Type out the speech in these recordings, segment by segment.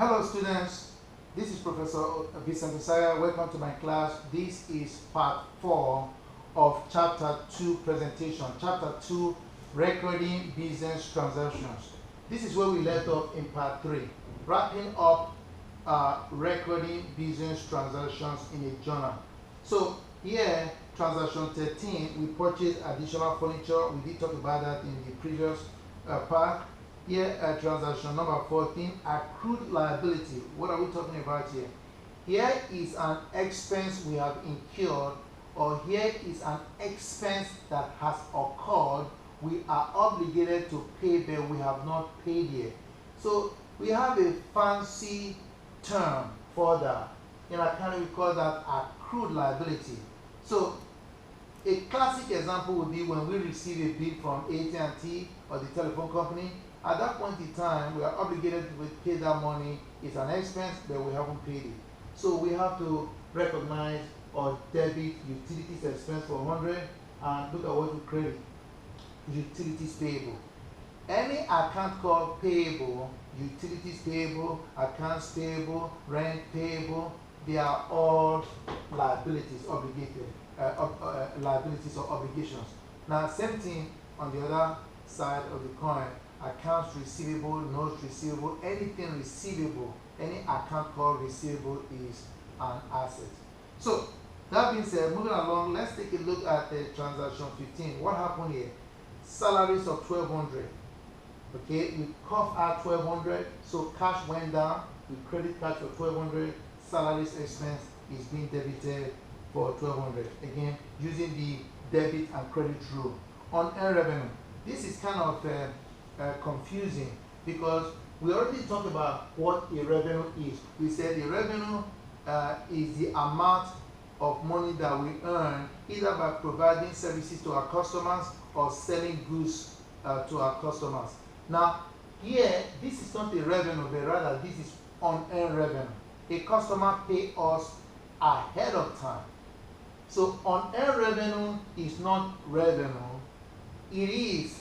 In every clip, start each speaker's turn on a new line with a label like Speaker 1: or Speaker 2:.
Speaker 1: Hello students, this is Professor Vincent Isaiah. Welcome to my class. This is part 4 of chapter 2 presentation. Chapter 2, recording business transactions. This is where we left off in part 3, wrapping up recording business transactions in a journal. So here, transaction 13, we purchased additional furniture. We did talk about that in the previous part. Here, transaction number 14, accrued liability. What are we talking about here? Here is an expense we have incurred, or here is an expense that has occurred. We are obligated to pay, but we have not paid yet. So we have a fancy term for that. In accounting, we call that accrued liability. So a classic example would be when we receive a bill from AT&T or the telephone company. At that point in time, we are obligated to pay that money. It's an expense, but we haven't paid it. So we have to recognize or debit utilities expense for 100 and look at what we credit. Utilities payable. Any account called payable, utilities payable, accounts payable, rent payable, they are all liabilities obligated, liabilities or obligations. Now, same thing on the other side of the coin. Accounts receivable, notes receivable, anything receivable, any account called receivable is an asset. So, that being said, moving along, let's take a look at the transaction 15. What happened here? Salaries of 1,200. Okay, we cough out 1,200, so cash went down. We credit cash for 1,200. Salaries expense is being debited for 1,200. Again, using the debit and credit rule. Unearned revenue. This is kind of confusing because we already talked about what a revenue is. We said the revenue is the amount of money that we earn either by providing services to our customers or selling goods to our customers. Now, here, this is not a revenue, but rather this is unearned revenue. A customer pays us ahead of time. So, unearned revenue is not revenue. It is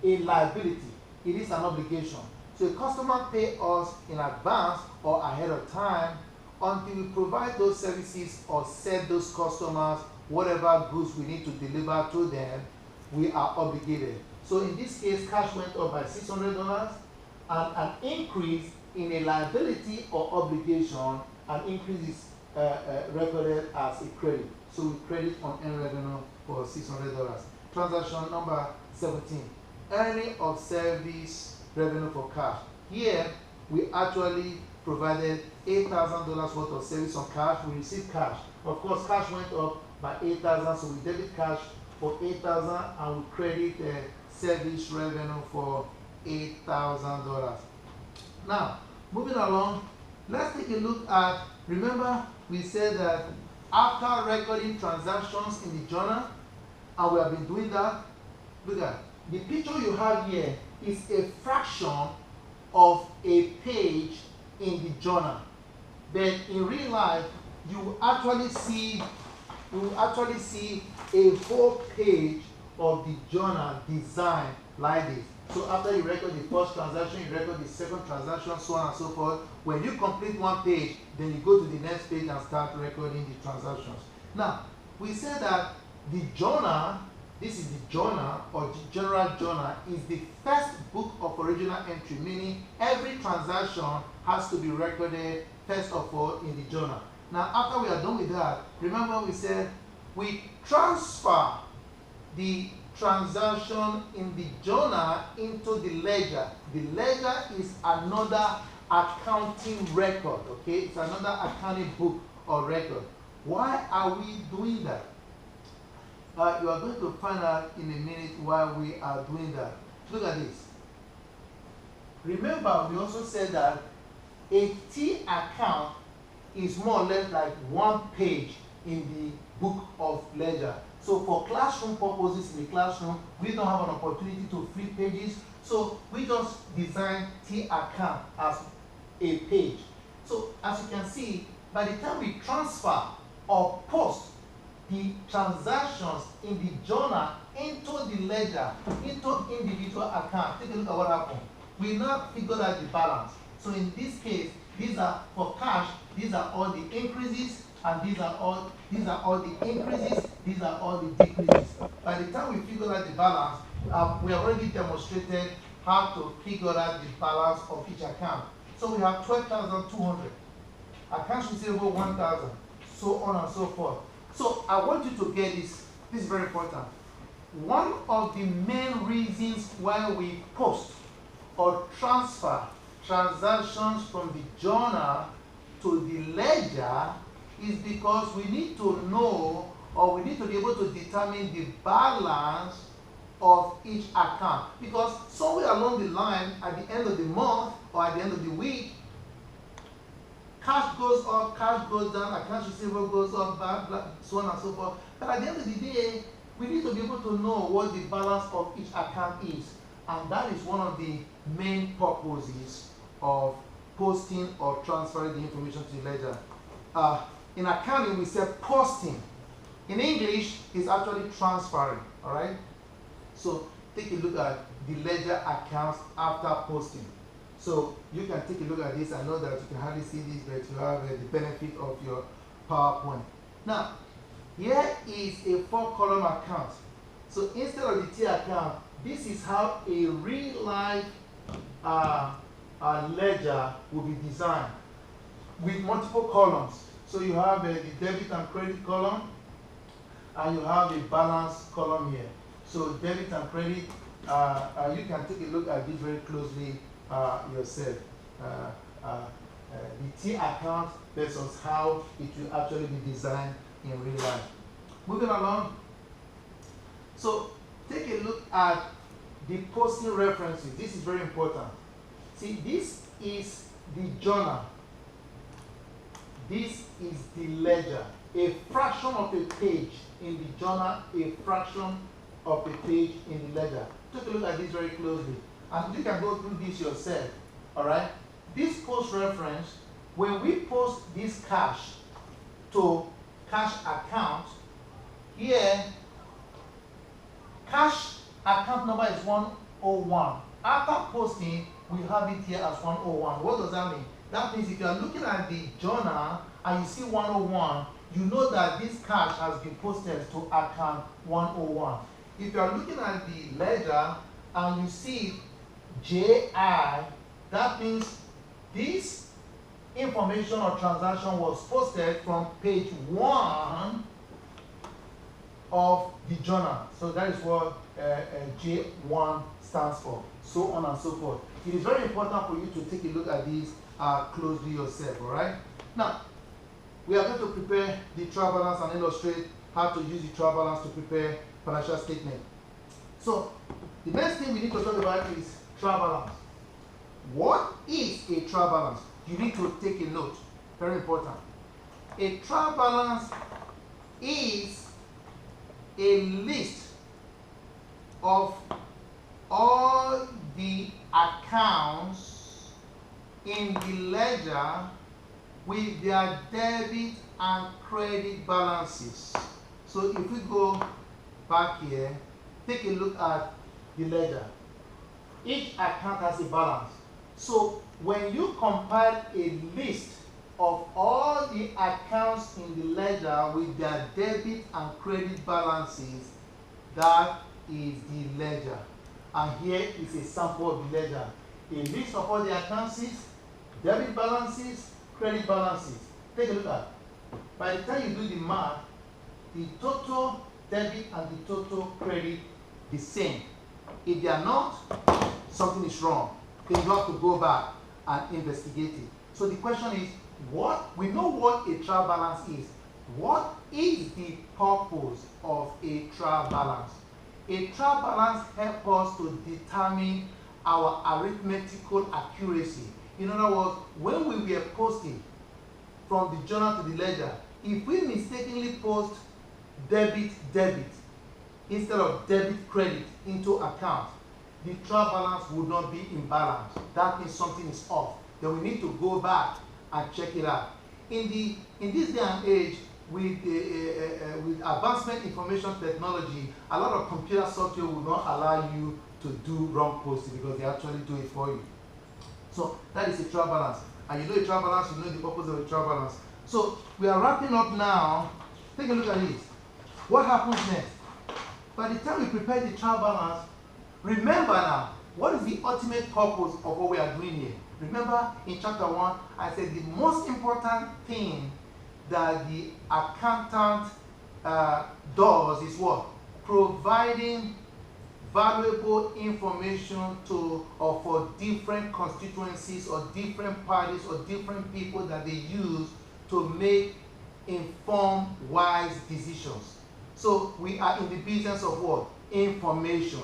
Speaker 1: a liability. It is an obligation. So a customer pays us in advance or ahead of time until we provide those services or sell those customers whatever goods we need to deliver to them. We are obligated. So in this case, cash went up by $600, and an increase in a liability or obligation, an increase is recorded as a credit. So we credit unearned revenue for $600. Transaction number 17. Earning of service revenue for cash. Here, we actually provided $8,000 worth of service on cash. We received cash. Of course, cash went up by $8,000, so we debit cash for $8,000 and we credit service revenue for $8,000. Now, moving along, let's take a look at, remember we said that after recording transactions in the journal, and we have been doing that, look at the picture you have here is a fraction of a page in the journal. But in real life, you will actually see a whole page of the journal designed like this. So after you record the first transaction, you record the second transaction, so on and so forth. When you complete one page, then you go to the next page and start recording the transactions. Now, we said that the journal, this is the journal or the general journal, is the first book of original entry, meaning every transaction has to be recorded first of all in the journal. Now, after we are done with that, remember we said we transfer the transaction in the journal into the ledger. The ledger is another accounting record, okay? It's another accounting book or record. Why are we doing that? You are going to find out in a minute why we are doing that. Look at this. Remember, we also said that a T account is more or less like one page in the book of ledger. So for classroom purposes in the classroom, we don't have an opportunity to flip pages. So we just design T account as a page. So as you can see, by the time we transfer or post the transactions in the journal into the ledger, into individual account, take a look at what happened. we now figure out the balance. So in this case, these are for cash, these are all the increases, and these are all the increases, these are all the decreases. By the time we figure out the balance, we have already demonstrated how to figure out the balance of each account. So we have 12,200, accounts receivable 1,000, so on and so forth. So I want you to get this. This is very important. One of the main reasons why we post or transfer transactions from the journal to the ledger is because we need to know, or we need to be able to determine the balance of each account. Because somewhere along the line, at the end of the month or at the end of the week, cash goes up, cash goes down, accounts receivable goes up, blah, blah, so on and so forth. But at the end of the day, we need to be able to know what the balance of each account is. And that is one of the main purposes of posting or transferring the information to the ledger. In accounting, we say posting. In English, it's actually transferring, all right? So take a look at the ledger accounts after posting. So you can take a look at this. I know that you can hardly see this, but you have the benefit of your PowerPoint. Now, here is a 4-column account. So instead of the T account, this is how a real-life ledger will be designed with multiple columns. So you have the debit and credit column, and you have a balance column here. So debit and credit, you can take a look at this very closely yourself. The T account versus how it will actually be designed in real life. Moving along. So take a look at the posting references. This is very important. See, this is the journal. This is the ledger. A fraction of a page in the journal, a fraction of a page in the ledger. Take a look at this very closely. And you can go through this yourself. Alright? This post reference, when we post this cash to cash account, here, cash account number is 101. After posting, we have it here as 101. What does that mean? That means if you are looking at the journal and you see 101, you know that this cash has been posted to account 101. If you are looking at the ledger and you see JI, that means this information or transaction was posted from page 1 of the journal. So that is what J1 stands for, so on and so forth. It is very important for you to take a look at these closely yourself, all right? Now, we are going to prepare the trial balance and illustrate how to use the trial balance to prepare financial statement. So, the next thing we need to talk about is trial balance. What is a trial balance? You need to take a note. Very important. A trial balance is a list of all the accounts in the ledger with their debit and credit balances. So if we go back here, take a look at the ledger. Each account has a balance. So when you compile a list of all the accounts in the ledger with their debit and credit balances, that is the ledger. And here is a sample of the ledger. A list of all the accounts, debit balances, credit balances. Take a look at it. By the time you do the math, the total debit and the total credit the same. If they are not, something is wrong. Then you have to go back and investigate it. So the question is, we know what a trial balance is. What is the purpose of a trial balance? A trial balance helps us to determine our arithmetical accuracy. In other words, when we were posting from the journal to the ledger, if we mistakenly post debit instead of debit credit into account, the trial balance would not be in balance. That means something is off. Then we need to go back and check it out. In this day and age, with advancement information technology, a lot of computer software will not allow you to do wrong posting because they actually do it for you. So that is a trial balance. And you know a trial balance, you know the purpose of a trial balance. So we are wrapping up now. Take a look at this. What happens next? By the time we prepare the trial balance, remember now, what is the ultimate purpose of what we are doing here? Remember in chapter 1, I said the most important thing that the accountant does is what? Providing valuable information to or for different constituencies or different parties or different people that they use to make informed, wise decisions. So we are in the business of what? Information.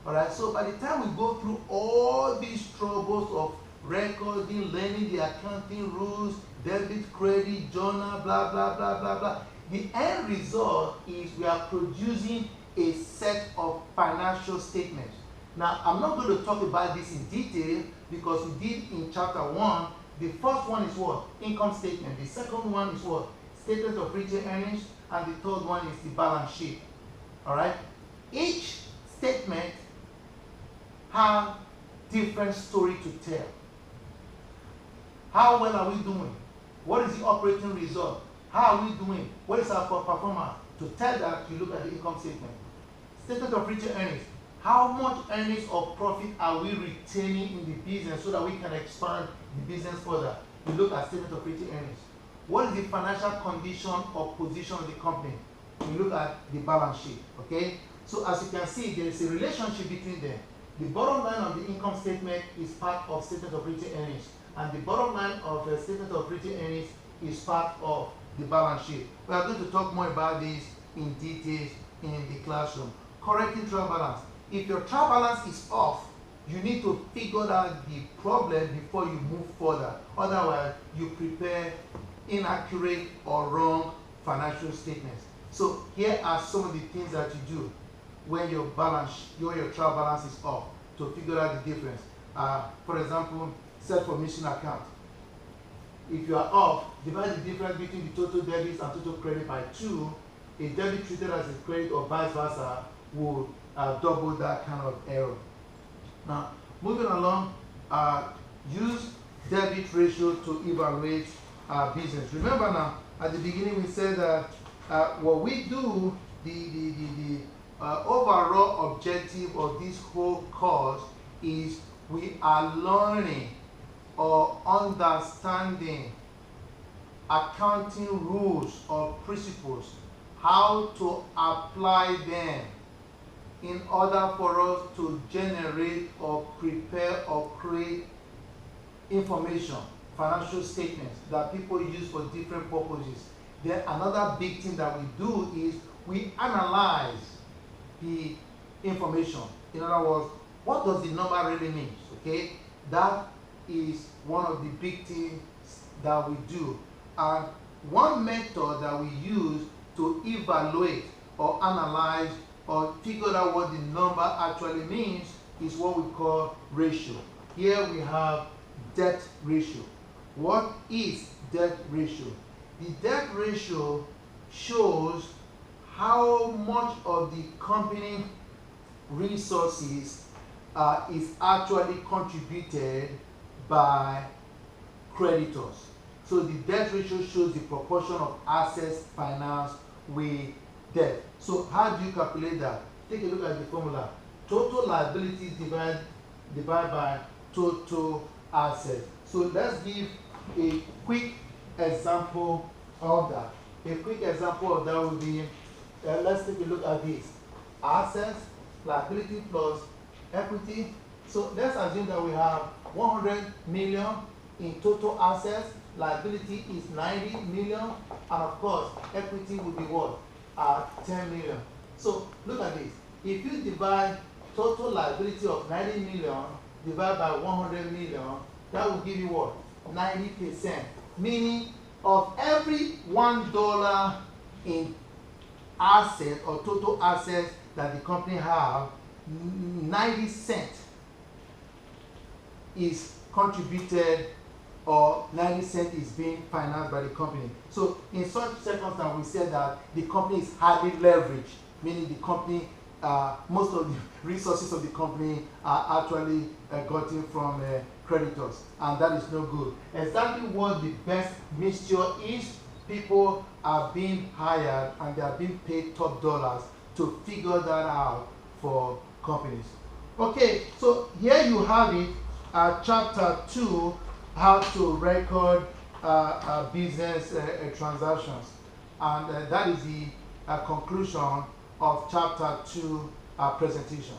Speaker 1: All right. So by the time we go through all these troubles of recording, learning the accounting rules, debit, credit, journal, blah, blah, blah, blah, blah, the end result is we are producing a set of financial statements. Now, I'm not going to talk about this in detail because we did in chapter 1. The first one is what? Income statement. The second one is what? Statement of retained earnings. And the third one is the balance sheet. All right? Each statement has different story to tell. How well are we doing? What is the operating result? How are we doing? What is our performance? To tell that, you look at the income statement. Statement of retained earnings. How much earnings or profit are we retaining in the business so that we can expand the business further? You look at statement of retained earnings. What is the financial condition or position of the company? You look at the balance sheet. Okay? So as you can see, there is a relationship between them. The bottom line of the income statement is part of statement of retained earnings, and the bottom line of the statement of retained earnings is part of the balance sheet. We are going to talk more about this in details in the classroom. Correcting trial balance. If your trial balance is off, you need to figure out the problem before you move further. Otherwise, you prepare inaccurate or wrong financial statements. So here are some of the things that you do when your trial balance is off to figure out the difference. For example, set for missing account. If you are off, divide the difference between the total debits and total credit by 2. A debit treated as a credit or vice versa will double that kind of error. Now, moving along, use debit ratio to evaluate business. Remember now, at the beginning we said that what we do, the overall objective of this whole course is we are learning or understanding accounting rules or principles, how to apply them in order for us to generate or prepare or create information, financial statements that people use for different purposes. Then another big thing that we do is we analyze the information. In other words, what does the number really mean? Okay, that is one of the big things that we do. And one method that we use to evaluate or analyze or figure out what the number actually means is what we call ratio. Here we have debt ratio. What is debt ratio? The debt ratio shows how much of the company resources is actually contributed by creditors. So the debt ratio shows the proportion of assets financed with debt. So how do you calculate that? Take a look at the formula. Total liabilities divided by total assets. So let's give a quick example of that. A quick example of that would be, let's take a look at this. Assets, liability plus equity. So let's assume that we have 100 million in total assets, liability is 90 million, and of course, equity would be what? 10 million. So look at this. If you divide total liability of 90 million divided by 100 million, that will give you what? 90%. Meaning of every $1 in asset or total assets that the company have, 90 cents is contributed or 90 cents is being financed by the company. So in such circumstance, we said that the company is highly leveraged, meaning the company most of the resources of the company are actually gotten from creditors, and that is no good. Exactly what the best mixture is: people are being hired and they are being paid top dollars to figure that out for companies. Okay, so here you have it, chapter 2, how to record business transactions. And that is the conclusion of chapter 2 presentation.